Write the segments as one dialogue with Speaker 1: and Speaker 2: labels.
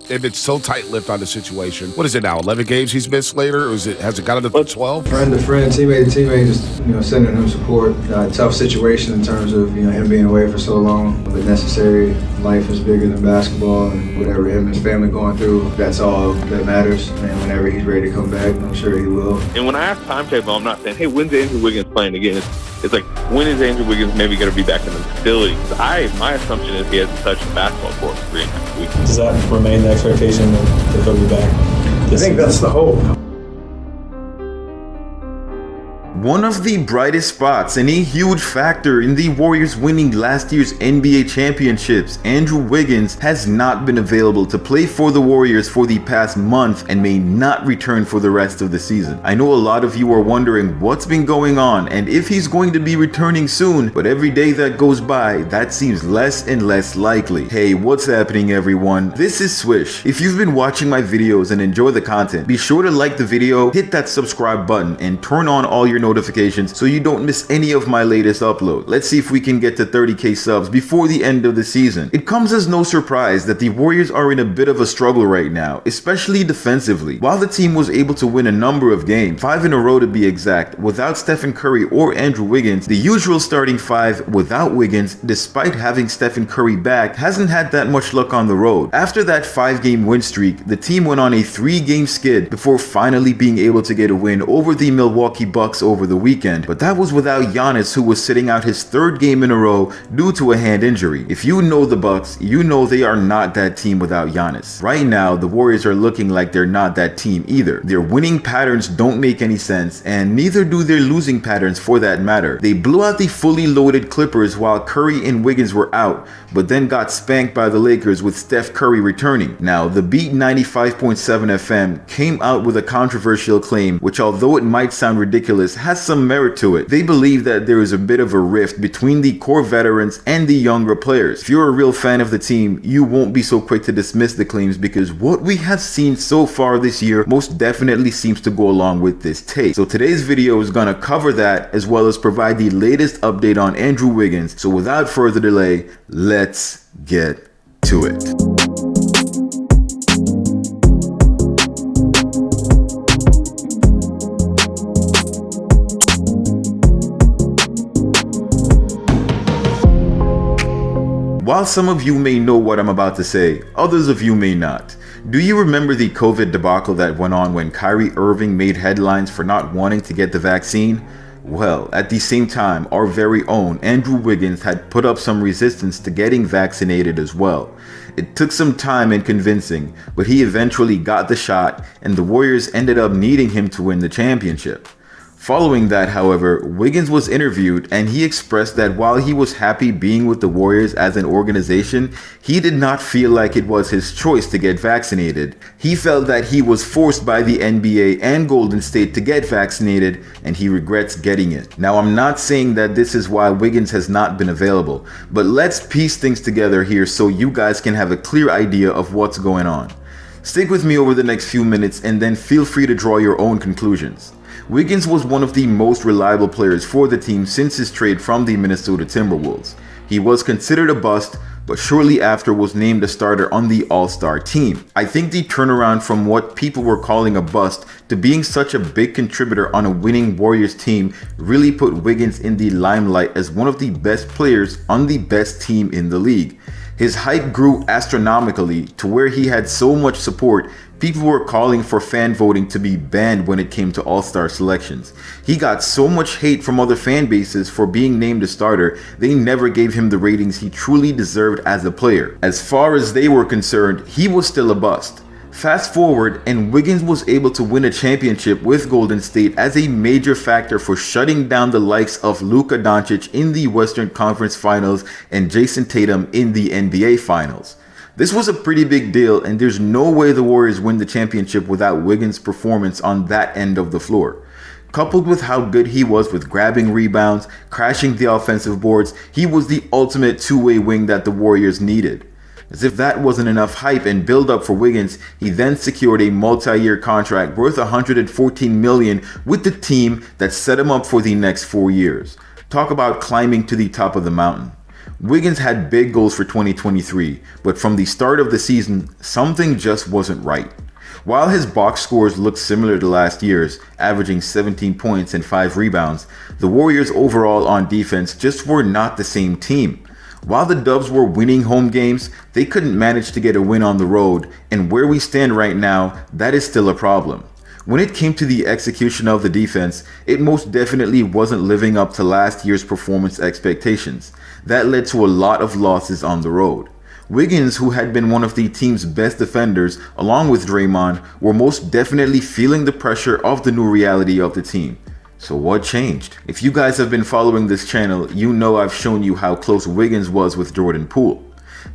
Speaker 1: they've been so tight-lipped on the situation. What is it now, 11 games he's missed later? Or has it gotten to 12?
Speaker 2: Friend to friend, teammate to teammate, just sending him support. Tough situation in terms of him being away for so long, but necessary. Life is bigger than basketball, and whatever him and his family going through, that's all that matters. And whenever he's ready to come back, I'm sure he will.
Speaker 3: And when I ask timetable, I'm not saying, hey, when's Andrew Wiggins playing again? It's like, when is Andrew Wiggins maybe going to be back in the facility? My assumption is he hasn't touched the basketball court for 3.5 weeks.
Speaker 4: Does that remain the expectation that he'll be back?
Speaker 2: I think that's the hope.
Speaker 5: One of the brightest spots and a huge factor in the Warriors winning last year's NBA championships, Andrew Wiggins, has not been available to play for the Warriors for the past month and may not return for the rest of the season. I know a lot of you are wondering what's been going on and if he's going to be returning soon, but every day that goes by, that seems less and less likely. Hey, what's happening everyone? This is Swish. If you've been watching my videos and enjoy the content, be sure to like the video, hit that subscribe button, and turn on all your notifications so you don't miss any of my latest upload. Let's see if we can get to 30k subs before the end of the season. It comes as no surprise that the Warriors are in a bit of a struggle right now, especially defensively. While the team was able to win a number of games, 5 in a row to be exact, without Stephen Curry or Andrew Wiggins, the usual starting 5 without Wiggins, despite having Stephen Curry back, hasn't had that much luck on the road. After that 5-game win streak, the team went on a 3-game skid before finally being able to get a win over the Milwaukee Bucks over the weekend, but that was without Giannis, who was sitting out his 3rd game in a row due to a hand injury. If you know the Bucks, you know they are not that team without Giannis. Right now, the Warriors are looking like they're not that team either. Their winning patterns don't make any sense, and neither do their losing patterns for that matter. They blew out the fully loaded Clippers while Curry and Wiggins were out, but then got spanked by the Lakers with Steph Curry returning. Now, the Beat 95.7 FM came out with a controversial claim, which although it might sound ridiculous, has some merit to it. They believe that there is a bit of a rift between the core veterans and the younger players. If you're a real fan of the team, you won't be so quick to dismiss the claims, because what we have seen so far this year most definitely seems to go along with this take. So today's video is gonna cover that, as well as provide the latest update on Andrew Wiggins. So without further delay, let's get to it. While some of you may know what I'm about to say, others of you may not. Do you remember the COVID debacle that went on when Kyrie Irving made headlines for not wanting to get the vaccine? Well, at the same time, our very own Andrew Wiggins had put up some resistance to getting vaccinated as well. It took some time and convincing, but he eventually got the shot, and the Warriors ended up needing him to win the championship. Following that, however, Wiggins was interviewed and he expressed that while he was happy being with the Warriors as an organization, he did not feel like it was his choice to get vaccinated. He felt that he was forced by the NBA and Golden State to get vaccinated, and he regrets getting it. Now, I'm not saying that this is why Wiggins has not been available, but let's piece things together here so you guys can have a clear idea of what's going on. Stick with me over the next few minutes and then feel free to draw your own conclusions. Wiggins was one of the most reliable players for the team since his trade from the Minnesota Timberwolves. He was considered a bust, but shortly after was named a starter on the All-Star team. I think the turnaround from what people were calling a bust to being such a big contributor on a winning Warriors team really put Wiggins in the limelight as one of the best players on the best team in the league. His hype grew astronomically to where he had so much support, people were calling for fan voting to be banned when it came to All-Star selections. He got so much hate from other fan bases for being named a starter, they never gave him the ratings he truly deserved as a player. As far as they were concerned, he was still a bust. Fast forward, and Wiggins was able to win a championship with Golden State as a major factor for shutting down the likes of Luka Doncic in the Western Conference Finals and Jason Tatum in the NBA Finals. This was a pretty big deal, and there's no way the Warriors win the championship without Wiggins' performance on that end of the floor. Coupled with how good he was with grabbing rebounds, crashing the offensive boards, he was the ultimate two-way wing that the Warriors needed. As if that wasn't enough hype and build-up for Wiggins, he then secured a multi-year contract worth $114 million with the team that set him up for the next 4 years. Talk about climbing to the top of the mountain. Wiggins had big goals for 2023, but from the start of the season, something just wasn't right. While his box scores looked similar to last year's, averaging 17 points and 5 rebounds, the Warriors overall on defense just were not the same team. While the Dubs were winning home games, they couldn't manage to get a win on the road, and where we stand right now, that is still a problem. When it came to the execution of the defense, it most definitely wasn't living up to last year's performance expectations. That led to a lot of losses on the road. Wiggins, who had been one of the team's best defenders, along with Draymond, were most definitely feeling the pressure of the new reality of the team. So what changed? If you guys have been following this channel, you know I've shown you how close Wiggins was with Jordan Poole.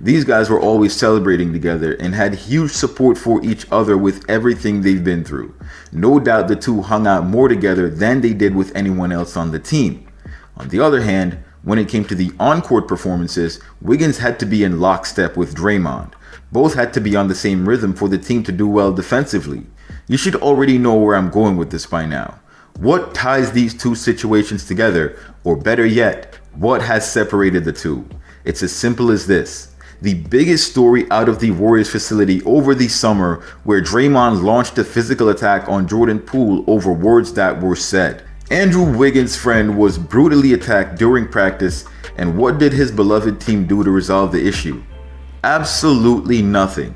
Speaker 5: These guys were always celebrating together and had huge support for each other with everything they've been through. No doubt the two hung out more together than they did with anyone else on the team. On the other hand, when it came to the on-court performances, Wiggins had to be in lockstep with Draymond. Both had to be on the same rhythm for the team to do well defensively. You should already know where I'm going with this by now. What ties these two situations together, or better yet, what has separated the two? It's as simple as this. The biggest story out of the Warriors facility over the summer, where Draymond launched a physical attack on Jordan Poole over words that were said. Andrew Wiggins' friend was brutally attacked during practice, and what did his beloved team do to resolve the issue? Absolutely nothing.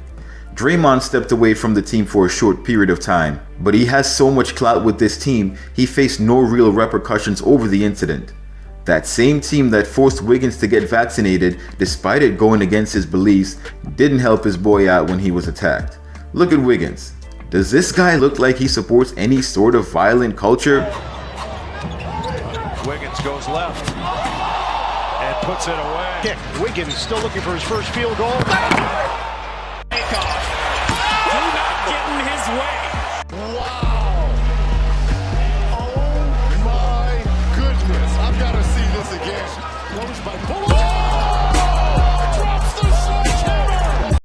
Speaker 5: Draymond stepped away from the team for a short period of time, but he has so much clout with this team, he faced no real repercussions over the incident. That same team that forced Wiggins to get vaccinated, despite it going against his beliefs, didn't help his boy out when he was attacked. Look at Wiggins. Does this guy look like he supports any sort of violent culture?
Speaker 6: Wiggins goes left and puts it away.
Speaker 7: Kick. Wiggins still looking for his first field goal.
Speaker 6: Takeoff. Do not get in his way.
Speaker 7: Wow. Oh my goodness. I've got to see this again. Goes by Bullock. Oh! Drops the sledgehammer.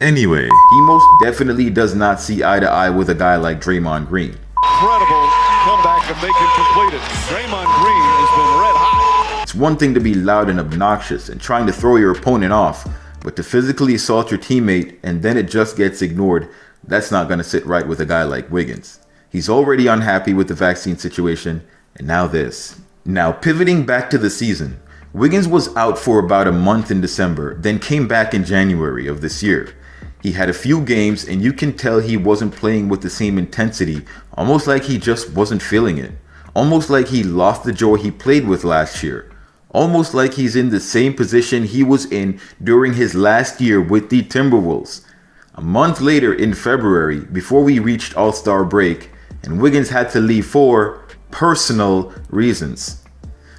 Speaker 5: Anyway, he most definitely does not see eye to eye with a guy like Draymond Green.
Speaker 6: Incredible comeback and make it completed. Draymond Green has been red hot.
Speaker 5: It's one thing to be loud and obnoxious and trying to throw your opponent off, but to physically assault your teammate and then it just gets ignored, that's not going to sit right with a guy like Wiggins. He's already unhappy with the vaccine situation, and now this. Now pivoting back to the season, Wiggins was out for about a month in December, then came back in January of this year. He had a few games and you can tell he wasn't playing with the same intensity, almost like he just wasn't feeling it. Almost like he lost the joy he played with last year. Almost like he's in the same position he was in during his last year with the Timberwolves. A month later in February, before we reached All-Star break, and Wiggins had to leave for personal reasons.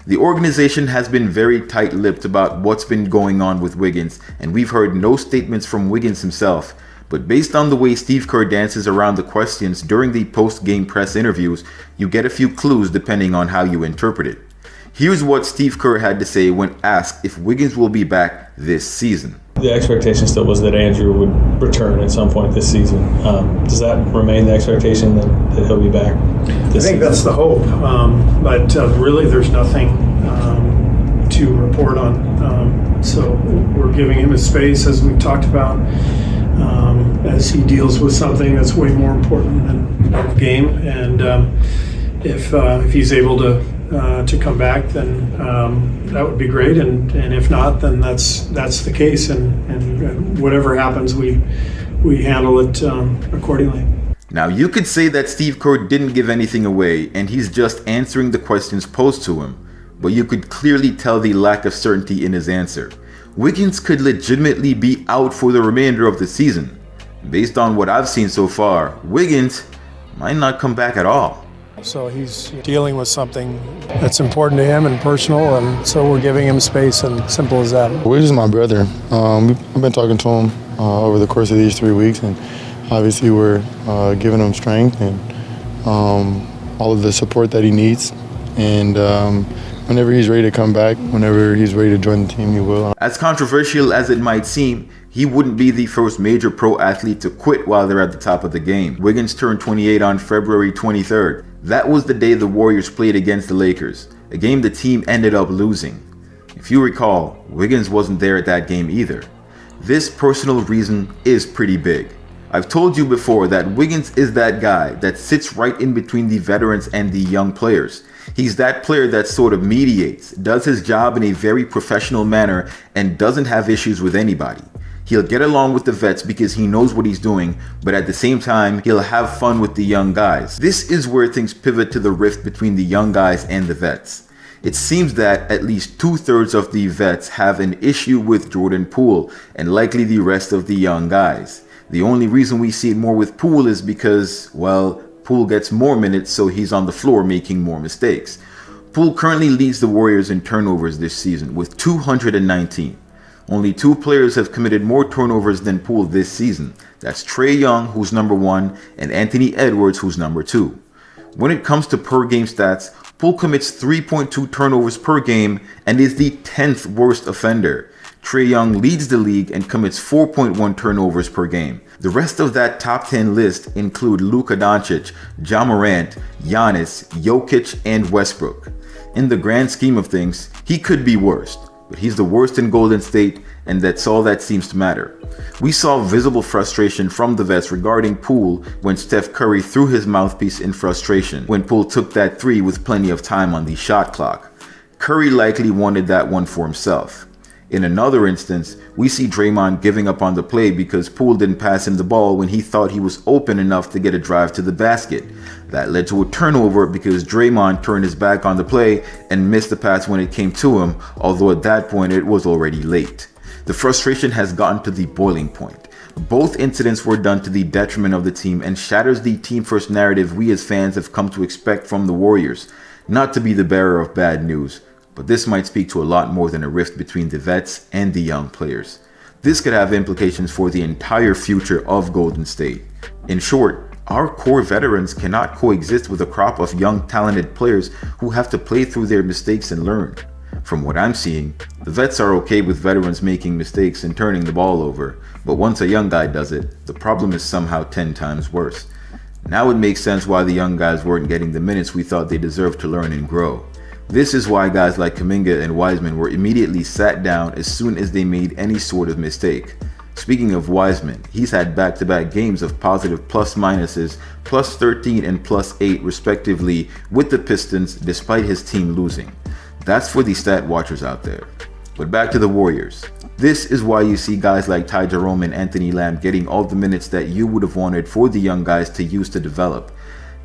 Speaker 5: The organization has been very tight-lipped about what's been going on with Wiggins, and we've heard no statements from Wiggins himself. But based on the way Steve Kerr dances around the questions during the post-game press interviews, you get a few clues depending on how you interpret it. Here's what Steve Kerr had to say when asked if Wiggins will be back this season.
Speaker 4: The expectation still was that Andrew would return at some point this season. Does that remain the expectation that he'll be back this season?
Speaker 8: I think that's the hope, but really there's nothing to report on. So we're giving him his space, as we've talked about, as he deals with something that's way more important than the game. And if he's able to come back, then that would be great. And if not, then that's the case. And whatever happens, we handle it accordingly.
Speaker 5: Now you could say that Steve Kerr didn't give anything away and he's just answering the questions posed to him, but you could clearly tell the lack of certainty in his answer. Wiggins could legitimately be out for the remainder of the season. Based on what I've seen so far, Wiggins might not come back at all.
Speaker 8: So he's dealing with something that's important to him and personal, and so we're giving him space, and simple as that.
Speaker 9: Wiggins is my brother. I've been talking to him over the course of these 3 weeks, and obviously we're giving him strength and all of the support that he needs. And whenever he's ready to come back, whenever he's ready to join the team, he will.
Speaker 5: As controversial as it might seem, he wouldn't be the first major pro athlete to quit while they're at the top of the game. Wiggins turned 28 on February 23rd. That was the day the Warriors played against the Lakers, a game the team ended up losing. If you recall, Wiggins wasn't there at that game either. This personal reason is pretty big. I've told you before that Wiggins is that guy that sits right in between the veterans and the young players. He's that player that sort of mediates, does his job in a very professional manner, and doesn't have issues with anybody. He'll get along with the vets because he knows what he's doing, but at the same time, he'll have fun with the young guys. This is where things pivot to the rift between the young guys and the vets. It seems that at least 2/3 of the vets have an issue with Jordan Poole, and likely the rest of the young guys. The only reason we see it more with Poole is because, well, Poole gets more minutes, so he's on the floor making more mistakes. Poole currently leads the Warriors in turnovers this season with 219. Only 2 players have committed more turnovers than Poole this season. That's Trae Young, who's number 1, and Anthony Edwards, who's number 2. When it comes to per game stats, Poole commits 3.2 turnovers per game and is the 10th worst offender. Trae Young leads the league and commits 4.1 turnovers per game. The rest of that top 10 list include Luka Doncic, Ja Morant, Giannis, Jokic, and Westbrook. In the grand scheme of things, he could be worst, but he's the worst in Golden State, and that's all that seems to matter. We saw visible frustration from the vets regarding Poole when Steph Curry threw his mouthpiece in frustration when Poole took that 3 with plenty of time on the shot clock. Curry likely wanted that one for himself. In another instance, we see Draymond giving up on the play because Poole didn't pass him the ball when he thought he was open enough to get a drive to the basket. That led to a turnover because Draymond turned his back on the play and missed the pass when it came to him, although at that point it was already late. The frustration has gotten to the boiling point. Both incidents were done to the detriment of the team and shatters the team-first narrative we as fans have come to expect from the Warriors. Not to be the bearer of bad news, but this might speak to a lot more than a rift between the vets and the young players. This could have implications for the entire future of Golden State. In short, our core veterans cannot coexist with a crop of young talented players who have to play through their mistakes and learn. From what I'm seeing, the vets are okay with veterans making mistakes and turning the ball over, but once a young guy does it, the problem is somehow 10 times worse. Now it makes sense why the young guys weren't getting the minutes we thought they deserved to learn and grow. This is why guys like Kuminga and Wiseman were immediately sat down as soon as they made any sort of mistake. Speaking of Wiseman, he's had back-to-back games of positive plus-minuses, plus 13 and plus 8 respectively with the Pistons despite his team losing. That's for the stat watchers out there. But back to the Warriors. This is why you see guys like Ty Jerome and Anthony Lamb getting all the minutes that you would have wanted for the young guys to use to develop.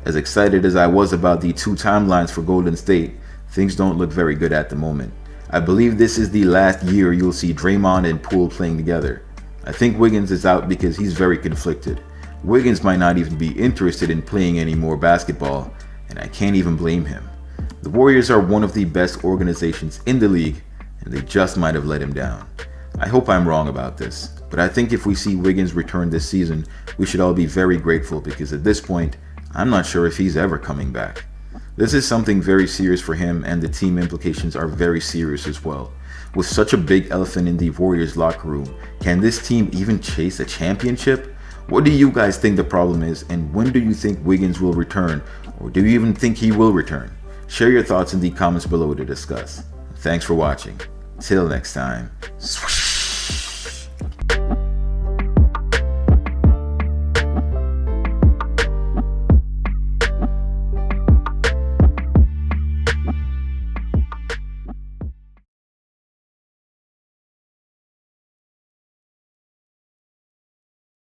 Speaker 5: As excited as I was about the 2 timelines for Golden State, things don't look very good at the moment. I believe this is the last year you'll see Draymond and Poole playing together. I think Wiggins is out because he's very conflicted. Wiggins might not even be interested in playing any more basketball, and I can't even blame him. The Warriors are one of the best organizations in the league, and they just might have let him down. I hope I'm wrong about this, but I think if we see Wiggins return this season, we should all be very grateful because at this point, I'm not sure if he's ever coming back. This is something very serious for him, and the team implications are very serious as well. With such a big elephant in the Warriors locker room, can this team even chase a championship? What do you guys think the problem is, and when do you think Wiggins will return, or do you even think he will return? Share your thoughts in the comments below to discuss. Thanks for watching. Till next time. Swoosh.